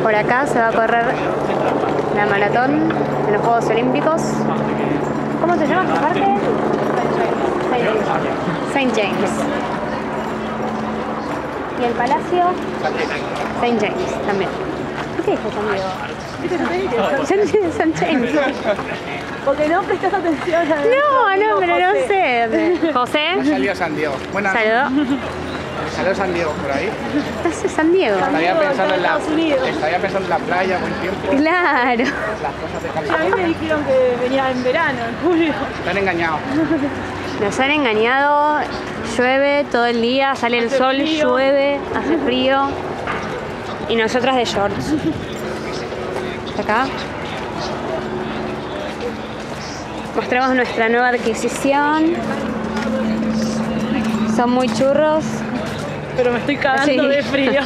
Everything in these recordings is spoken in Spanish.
Por acá se va a correr la maratón de los Juegos Olímpicos. ¿Cómo se llama esta parte? Saint James. ¿Y el palacio? Saint James también. ¿Qué te dijo San Diego? Saint James. Porque no prestas atención a No, pero no sé. José. Salió San Diego. Buenas. Saludos. Salió San Diego por ahí. Es San Diego. Estaría pensando en la playa, buen tiempo. Claro. Las cosas de A mí California. me dijeron que venía en verano, en julio. Están engañados. Nos han engañado. Llueve todo el día, sale el sol, llueve, hace frío. Y nosotras de shorts. Acá. Mostramos nuestra nueva adquisición. Son muy churros. Pero me estoy cagando Sí. de frío.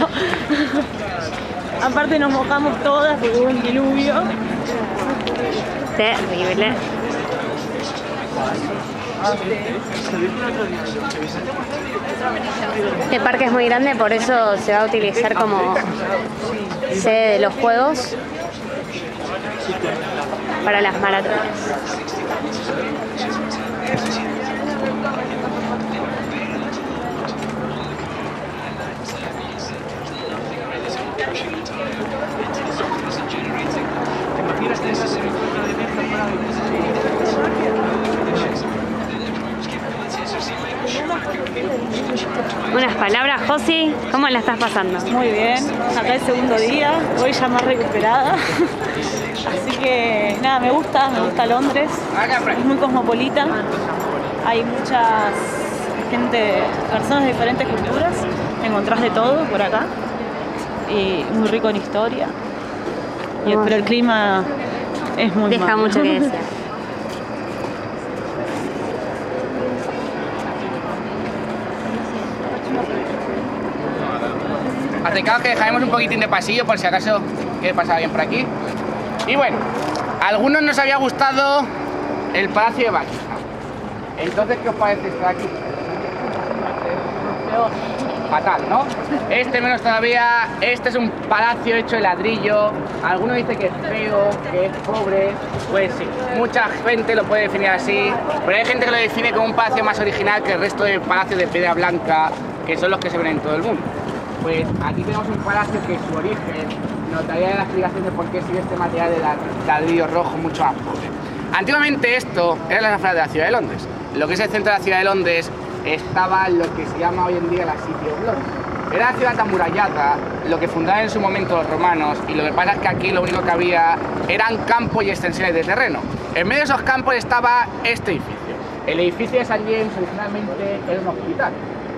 Aparte nos mojamos todas porque hubo un diluvio. Terrible. Este parque es muy grande, por eso se va a utilizar como sede de los juegos para las maratones. Unas palabras, Josi, ¿cómo la estás pasando? Muy bien, acá el segundo día, hoy ya más recuperada. Así que nada, me gusta Londres, es muy cosmopolita, hay muchas personas de diferentes culturas, encontrás de todo por acá y muy rico en historia, pero el clima es muy Deja malo. mucho que desear. Acercaos que dejaremos un poquitín de pasillo por si acaso quiere pasar bien por aquí. Y bueno, a algunos nos había gustado el Palacio de Buckingham. Entonces, ¿qué os parece estar aquí? Fatal, ¿no? Este menos todavía. Este es un palacio hecho de ladrillo. Algunos dicen que es feo, que es pobre. Pues sí, mucha gente lo puede definir así, pero hay gente que lo define como un palacio más original que el resto de palacios de piedra blanca, que son los que se ven en todo el mundo. Pues aquí tenemos un palacio que su origen nos daría la explicación de por qué sigue este material de ladrillo rojo mucho más pobre. Antiguamente esto era las afueras de la ciudad de Londres. Lo que es el centro de la ciudad de Londres estaba lo que se llama hoy en día la City of London. Era una ciudad amurallada, lo que fundaron en su momento los romanos, y lo que pasa es que aquí lo único que había eran campos y extensiones de terreno. En medio de esos campos estaba este edificio. El edificio de St. James originalmente era un hospital,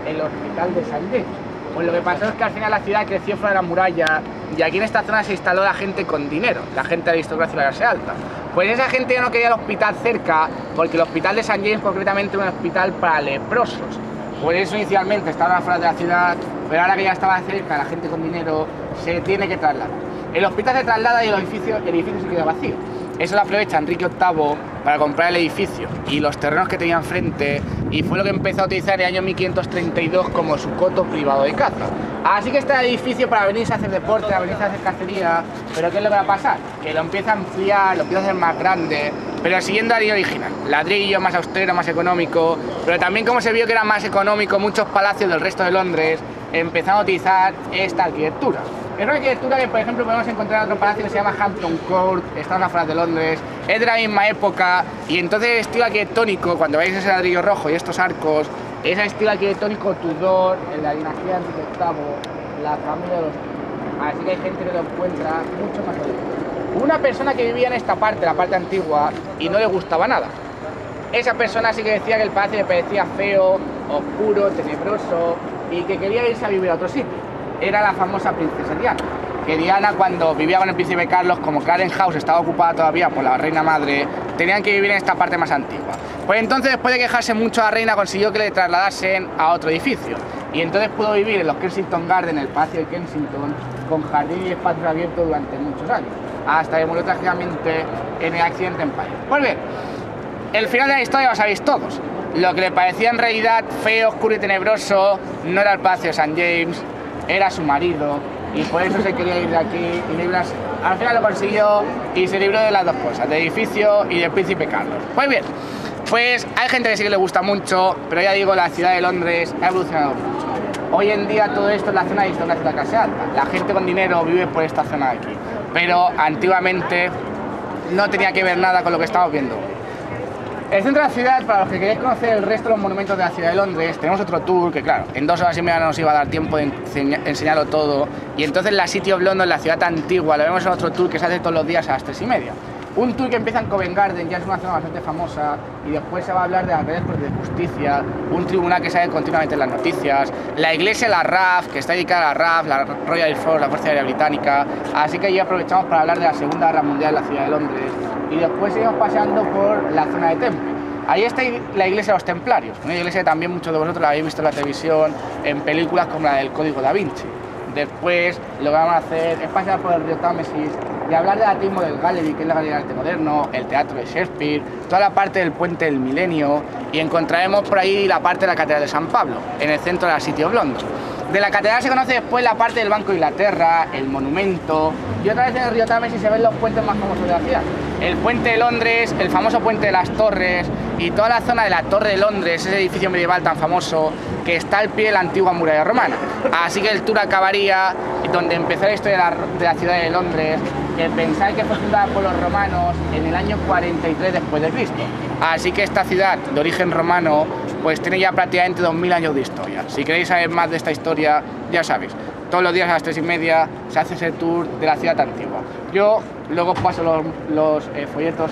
el Hospital de St. James. Pues lo que pasó es que al final la ciudad creció fuera de la muralla y aquí en esta zona se instaló la gente con dinero, la gente de aristocracia y la clase alta. Pues esa gente no quería el hospital cerca, porque el hospital de St. James concretamente era un hospital para leprosos. Por eso inicialmente estaba afuera de la ciudad, pero ahora que ya estaba cerca, la gente con dinero se tiene que trasladar. El hospital se traslada y el edificio se queda vacío. Eso lo aprovecha Enrique VIII para comprar el edificio y los terrenos que tenía enfrente, y fue lo que empezó a utilizar en el año 1532 como su coto privado de caza. Así que está el edificio para venirse a hacer deporte, para venirse a hacer cacería, pero ¿qué es lo que va a pasar? Que lo empieza a ampliar, lo empieza a hacer más grande, pero siguiendo la línea original. Ladrillo, más austero, más económico, pero también como se vio que era más económico, muchos palacios del resto de Londres empezaron a utilizar esta arquitectura. Es una arquitectura que, por ejemplo, podemos encontrar en otro palacio que se llama Hampton Court, está en las afueras de Londres, es de la misma época, y entonces el estilo arquitectónico, cuando veis ese ladrillo rojo y estos arcos, es el estilo arquitectónico Tudor, en la dinastía de Enrique VIII, la familia de los... Así que hay gente que lo encuentra mucho más original. Una persona que vivía en esta parte, la parte antigua, y no le gustaba nada. Esa persona sí que decía que el palacio le parecía feo, oscuro, tenebroso, y que quería irse a vivir a otro sitio. Era la famosa princesa Diana, que Diana, cuando vivía con el príncipe Carlos, como Clarence House estaba ocupada todavía por la reina madre, tenían que vivir en esta parte más antigua. Pues entonces, después de quejarse mucho a la reina, consiguió que le trasladasen a otro edificio, y entonces pudo vivir en los Kensington Gardens, el palacio de Kensington, con jardín y espacios abiertos durante muchos años, hasta que murió trágicamente en el accidente en París. Pues bien, el final de la historia lo sabéis todos. Lo que le parecía en realidad feo, oscuro y tenebroso no era el palacio de St. James, era su marido, y por eso se quería ir de aquí y al final lo consiguió y se libró de las dos cosas, del edificio y del príncipe Carlos. Pues bien, pues hay gente que sí que le gusta mucho, pero ya digo, la ciudad de Londres ha evolucionado mucho. Hoy en día todo esto es la zona de una ciudad clase alta, la gente con dinero vive por esta zona de aquí, pero antiguamente no tenía que ver nada con lo que estamos viendo. El centro de la ciudad, para los que queréis conocer el resto de los monumentos de la ciudad de Londres, tenemos otro tour que, claro, en 2 horas y media no nos iba a dar tiempo de enseñarlo todo. Y entonces la City of London, la ciudad antigua, lo vemos en otro tour que se hace todos los días a las 3:30. Un tour que empieza en Covent Garden, ya es una zona bastante famosa, y después se va a hablar de las redes de justicia, un tribunal que sale continuamente en las noticias, la iglesia, la RAF, que está dedicada a la RAF, la Royal Air Force, la Fuerza Aérea Británica. Así que ya aprovechamos para hablar de la Segunda Guerra Mundial en la ciudad de Londres. Y después seguimos paseando por la zona de Temple. Ahí está la iglesia de los Templarios, una iglesia que también muchos de vosotros la habéis visto en la televisión, en películas como la del Código Da Vinci. Después lo que vamos a hacer es pasear por el río Támesis y hablar del Tate Modern Gallery, que es la galería de arte moderno, el teatro de Shakespeare, toda la parte del puente del Milenio, y encontraremos por ahí la parte de la Catedral de San Pablo, en el centro de la City of London. De la catedral se conoce después la parte del Banco de Inglaterra, el monumento, y otra vez en el río Támesis se ven los puentes más famosos de la ciudad. El puente de Londres, el famoso puente de las Torres y toda la zona de la Torre de Londres, ese edificio medieval tan famoso que está al pie de la antigua muralla romana. Así que el tour acabaría donde empezó la historia de la ciudad de Londres, que pensáis que fue fundada por los romanos en el año 43 después de Cristo. Así que esta ciudad de origen romano pues tiene ya prácticamente 2000 años de historia. Si queréis saber más de esta historia, ya sabéis, todos los días a las 3:30 se hace ese tour de la ciudad antigua. Yo luego os paso los folletos